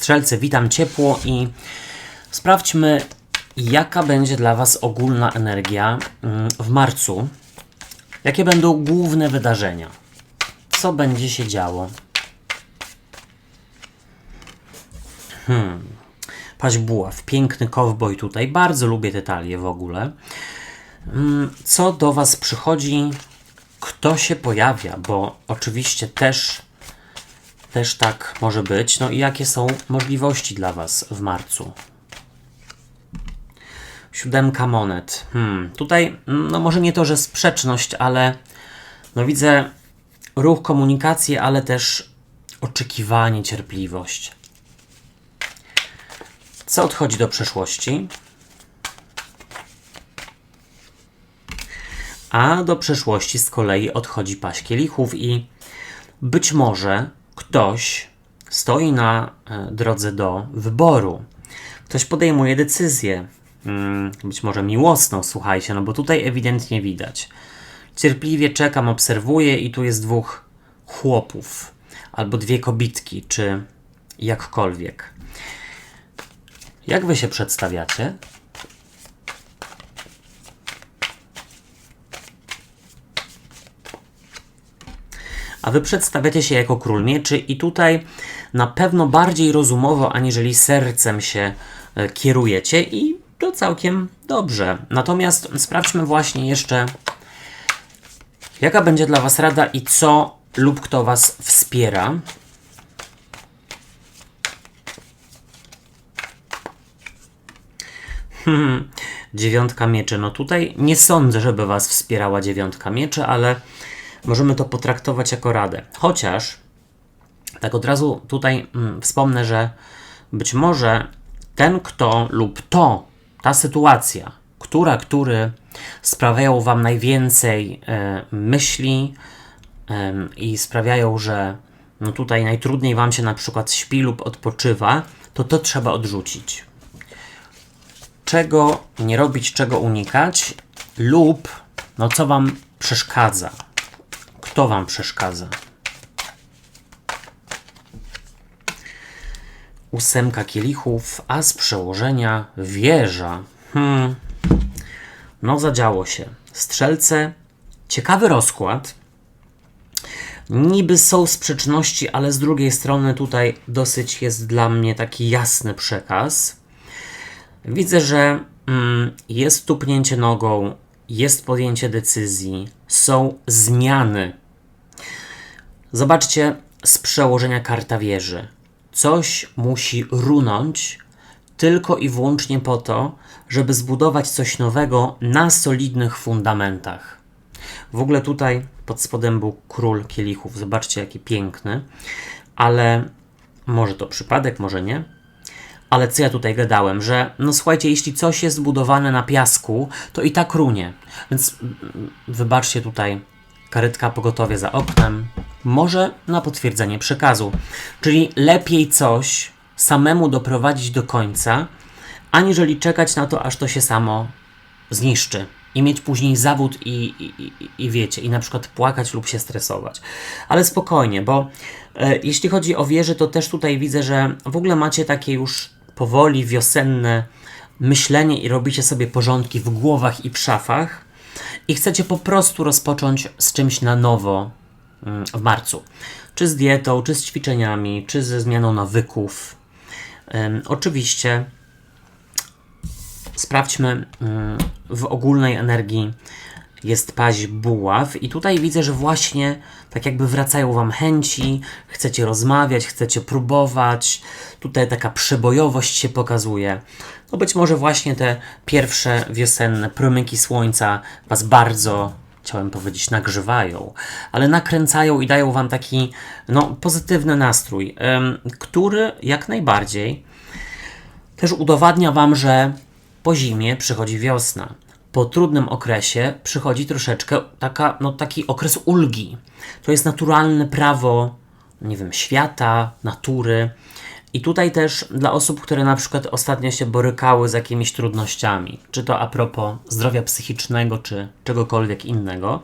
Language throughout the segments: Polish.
Strzelcy, witam ciepło i sprawdźmy, jaka będzie dla Was ogólna energia w marcu. Jakie będą główne wydarzenia? Co będzie się działo? Paź buław, piękny kowboj tutaj. Bardzo lubię te talie w ogóle. Co do Was przychodzi? Kto się pojawia? Bo oczywiście też tak może być. No i jakie są możliwości dla Was w marcu? 7 monet. Tutaj, no może nie to, że sprzeczność, ale no widzę ruch, komunikację, ale też oczekiwanie, cierpliwość. Co odchodzi do przeszłości? A do przeszłości z kolei odchodzi paź kielichów i być może ktoś stoi na drodze do wyboru. Ktoś podejmuje decyzję. Być może miłosną, słuchajcie, no bo tutaj ewidentnie widać. Cierpliwie czekam, obserwuję i tu jest 2 chłopów. Albo 2 kobitki, czy jakkolwiek. Jak Wy się przedstawiacie? A Wy przedstawiacie się jako król mieczy i tutaj na pewno bardziej rozumowo, aniżeli sercem się kierujecie i to całkiem dobrze. Natomiast sprawdźmy właśnie jeszcze, jaka będzie dla Was rada i co lub kto Was wspiera. Dziewiątka mieczy. No tutaj nie sądzę, żeby Was wspierała 9 mieczy, ale możemy to potraktować jako radę. Chociaż tak od razu tutaj wspomnę, że być może ten kto lub ta sytuacja, który sprawiają Wam najwięcej myśli i sprawiają, że no tutaj najtrudniej Wam się na przykład śpi lub odpoczywa, to trzeba odrzucić. Czego nie robić, czego unikać lub no co Wam przeszkadza. Kto Wam przeszkadza? 8 kielichów, a z przełożenia wieża. No zadziało się. Strzelce, ciekawy rozkład. Niby są sprzeczności, ale z drugiej strony tutaj dosyć jest dla mnie taki jasny przekaz. Widzę, że jest tupnięcie nogą, jest podjęcie decyzji, są zmiany. Zobaczcie z przełożenia karta wieży. Coś musi runąć tylko i wyłącznie po to, żeby zbudować coś nowego na solidnych fundamentach. W ogóle tutaj pod spodem był król kielichów. Zobaczcie, jaki piękny. Ale może to przypadek, może nie. Ale co ja tutaj gadałem, że no słuchajcie, jeśli coś jest zbudowane na piasku, to i tak runie. Więc wybaczcie tutaj karetka pogotowia za oknem. Może na potwierdzenie przekazu. Czyli lepiej coś samemu doprowadzić do końca, aniżeli czekać na to, aż to się samo zniszczy. I mieć później zawód i wiecie, i na przykład płakać lub się stresować. Ale spokojnie, bo jeśli chodzi o wieżę, to też tutaj widzę, że w ogóle macie takie już powoli wiosenne myślenie i robicie sobie porządki w głowach i w szafach i chcecie po prostu rozpocząć z czymś na nowo w marcu. Czy z dietą, czy z ćwiczeniami, czy ze zmianą nawyków. Oczywiście sprawdźmy w ogólnej energii jest paź buław i tutaj widzę, że właśnie tak jakby wracają Wam chęci, chcecie rozmawiać, chcecie próbować, tutaj taka przebojowość się pokazuje. No być może właśnie te pierwsze wiosenne promyki słońca Was bardzo, chciałem powiedzieć, nagrzewają, ale nakręcają i dają Wam taki no, pozytywny nastrój, który jak najbardziej też udowadnia Wam, że po zimie przychodzi wiosna. Po trudnym okresie przychodzi troszeczkę taki okres ulgi. To jest naturalne prawo, nie wiem, świata, natury. I tutaj też dla osób, które na przykład ostatnio się borykały z jakimiś trudnościami, czy to a propos zdrowia psychicznego, czy czegokolwiek innego,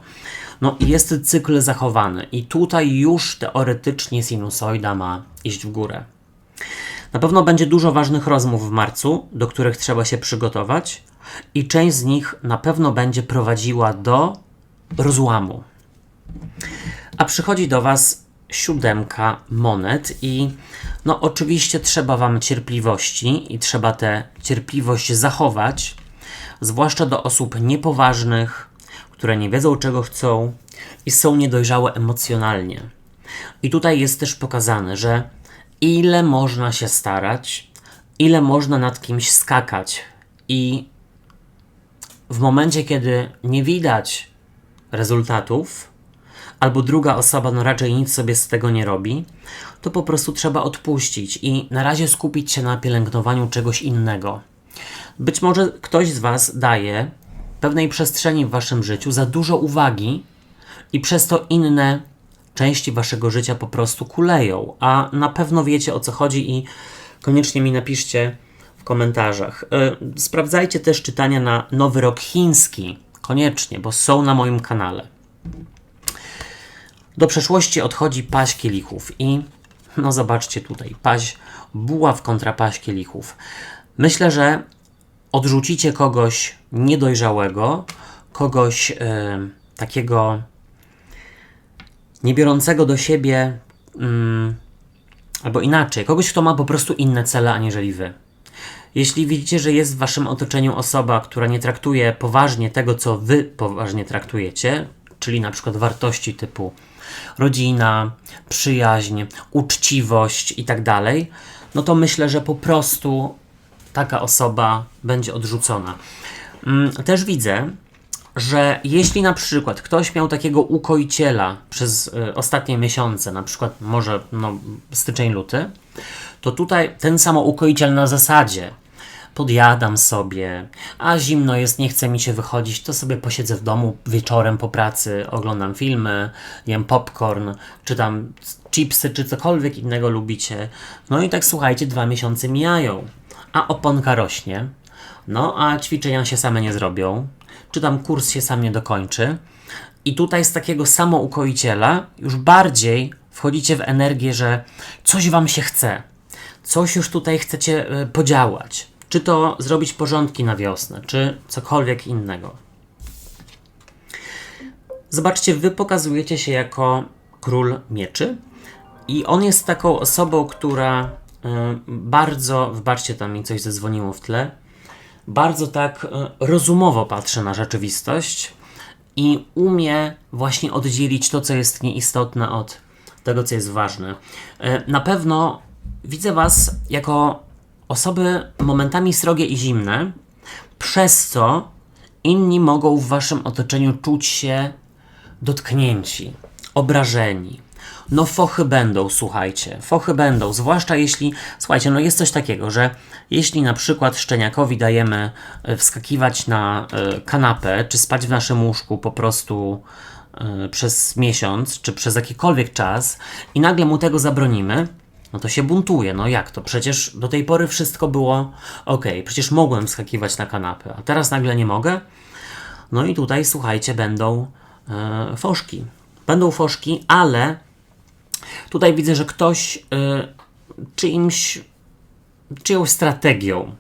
no jest cykl zachowany. I tutaj już teoretycznie sinusoida ma iść w górę. Na pewno będzie dużo ważnych rozmów w marcu, do których trzeba się przygotować i część z nich na pewno będzie prowadziła do rozłamu. A przychodzi do Was 7 monet i no oczywiście trzeba Wam cierpliwości i trzeba tę cierpliwość zachować, zwłaszcza do osób niepoważnych, które nie wiedzą czego chcą i są niedojrzałe emocjonalnie. I tutaj jest też pokazane, że ile można się starać, ile można nad kimś skakać i w momencie, kiedy nie widać rezultatów, albo druga osoba no raczej nic sobie z tego nie robi, to po prostu trzeba odpuścić i na razie skupić się na pielęgnowaniu czegoś innego. Być może ktoś z Was daje pewnej przestrzeni w Waszym życiu za dużo uwagi i przez to inne części Waszego życia po prostu kuleją, a na pewno wiecie o co chodzi i koniecznie mi napiszcie w komentarzach. Sprawdzajcie też czytania na Nowy Rok Chiński, koniecznie, bo są na moim kanale. Do przeszłości odchodzi paź kielichów i no zobaczcie tutaj, paź buław kontra paź kielichów. Myślę, że odrzucicie kogoś niedojrzałego, kogoś takiego niebiorącego do siebie, albo inaczej, kogoś, kto ma po prostu inne cele aniżeli wy. Jeśli widzicie, że jest w waszym otoczeniu osoba, która nie traktuje poważnie tego, co wy poważnie traktujecie, czyli na przykład wartości typu rodzina, przyjaźń, uczciwość i tak dalej, no to myślę, że po prostu taka osoba będzie odrzucona. Też widzę, że jeśli na przykład ktoś miał takiego ukoiciela przez ostatnie miesiące, na przykład może styczeń, luty, to tutaj ten samoukoiciel na zasadzie podjadam sobie, a zimno jest, nie chce mi się wychodzić, to sobie posiedzę w domu wieczorem po pracy, oglądam filmy, jem popcorn, czytam chipsy, czy cokolwiek innego lubicie. No i tak słuchajcie, 2 miesiące mijają, a oponka rośnie, no a ćwiczenia się same nie zrobią, czy tam kurs się sam nie dokończy. I tutaj z takiego samoukoiciela już bardziej wchodzicie w energię, że coś wam się chce, coś już tutaj chcecie podziałać. Czy to zrobić porządki na wiosnę, czy cokolwiek innego. Zobaczcie, wy pokazujecie się jako król mieczy i on jest taką osobą, która bardzo, wybaczcie, tam mi coś zadzwoniło w tle, bardzo tak rozumowo patrzy na rzeczywistość i umie właśnie oddzielić to, co jest nieistotne od tego, co jest ważne. Na pewno widzę was jako osoby momentami srogie i zimne, przez co inni mogą w waszym otoczeniu czuć się dotknięci, obrażeni. No fochy będą, słuchajcie, fochy będą, zwłaszcza jeśli, słuchajcie, no jest coś takiego, że jeśli na przykład szczeniakowi dajemy wskakiwać na kanapę, czy spać w naszym łóżku po prostu przez miesiąc, czy przez jakikolwiek czas i nagle mu tego zabronimy, no to się buntuje. No jak to? Przecież do tej pory wszystko było ok, przecież mogłem wskakiwać na kanapę, a teraz nagle nie mogę? No i tutaj, słuchajcie, będą foszki. Będą foszki, ale tutaj widzę, że ktoś czyjąś strategią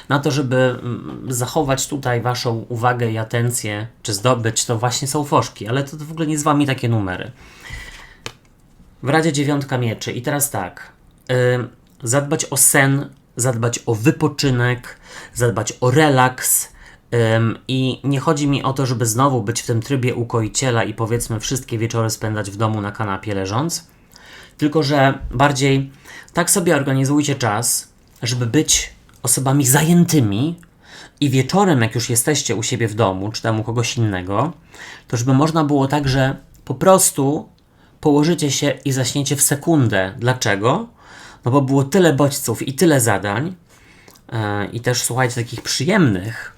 na to, żeby zachować tutaj waszą uwagę i atencję, czy zdobyć, to właśnie są foszki, ale to w ogóle nie z wami takie numery. W Radzie 9 mieczy i teraz tak, zadbać o sen, zadbać o wypoczynek, zadbać o relaks i nie chodzi mi o to, żeby znowu być w tym trybie ukoiciela i powiedzmy wszystkie wieczory spędzać w domu na kanapie leżąc, tylko że bardziej tak sobie organizujcie czas, żeby być osobami zajętymi i wieczorem, jak już jesteście u siebie w domu, czy tam u kogoś innego, to żeby można było tak, że po prostu położycie się i zaśniecie w sekundę. Dlaczego? No bo było tyle bodźców i tyle zadań i też słuchajcie takich przyjemnych,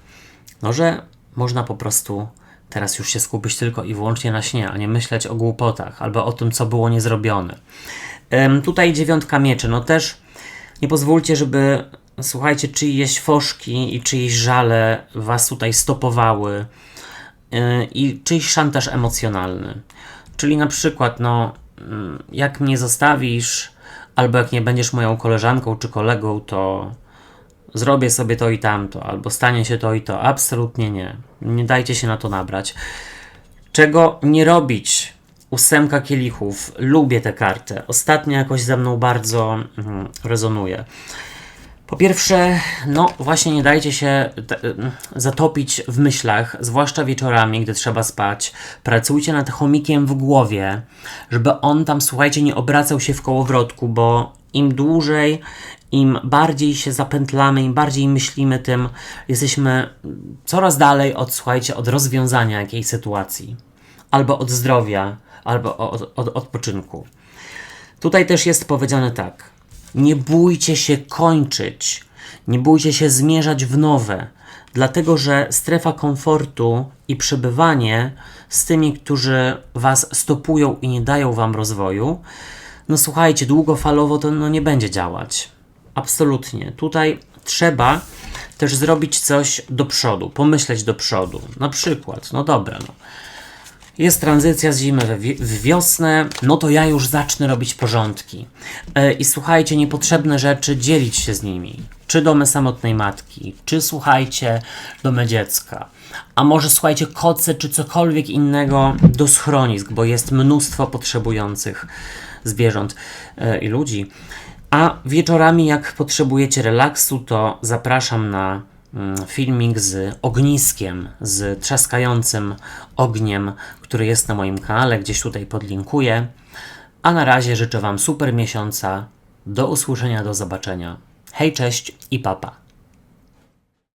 no że można po prostu teraz już się skupić tylko i wyłącznie na śnie, a nie myśleć o głupotach albo o tym, co było niezrobione. Tutaj 9 mieczy, no też nie pozwólcie, żeby słuchajcie, czyjeś foszki i czyjeś żale was tutaj stopowały i czyjś szantaż emocjonalny. Czyli na przykład, no, jak mnie zostawisz, albo jak nie będziesz moją koleżanką czy kolegą, to zrobię sobie to i tamto, albo stanie się to i to. Absolutnie nie. Nie dajcie się na to nabrać. Czego nie robić? 8 kielichów. Lubię tę kartę. Ostatnio jakoś ze mną bardzo rezonuje. Po pierwsze, no właśnie nie dajcie się zatopić w myślach, zwłaszcza wieczorami, gdy trzeba spać. Pracujcie nad chomikiem w głowie, żeby on tam, słuchajcie, nie obracał się w kołowrotku, bo im dłużej, im bardziej się zapętlamy, im bardziej myślimy, tym jesteśmy coraz dalej od, słuchajcie, od rozwiązania jakiejś sytuacji. Albo od zdrowia, albo od odpoczynku. Tutaj też jest powiedziane tak. Nie bójcie się kończyć, nie bójcie się zmierzać w nowe, dlatego że strefa komfortu i przebywanie z tymi, którzy was stopują i nie dają wam rozwoju, no słuchajcie, długofalowo to nie będzie działać. Absolutnie. Tutaj trzeba też zrobić coś do przodu, pomyśleć do przodu. Na przykład, no dobra, no. Jest tranzycja z zimy w wiosnę, no to ja już zacznę robić porządki. I słuchajcie, niepotrzebne rzeczy, dzielić się z nimi. Czy domy samotnej matki, czy słuchajcie, domy dziecka. A może słuchajcie, koce, czy cokolwiek innego do schronisk, bo jest mnóstwo potrzebujących zwierząt i ludzi. A wieczorami, jak potrzebujecie relaksu, to zapraszam na filmik z ogniskiem, z trzaskającym ogniem, który jest na moim kanale, gdzieś tutaj podlinkuję. A na razie życzę wam super miesiąca. Do usłyszenia, do zobaczenia. Hej, cześć i papa.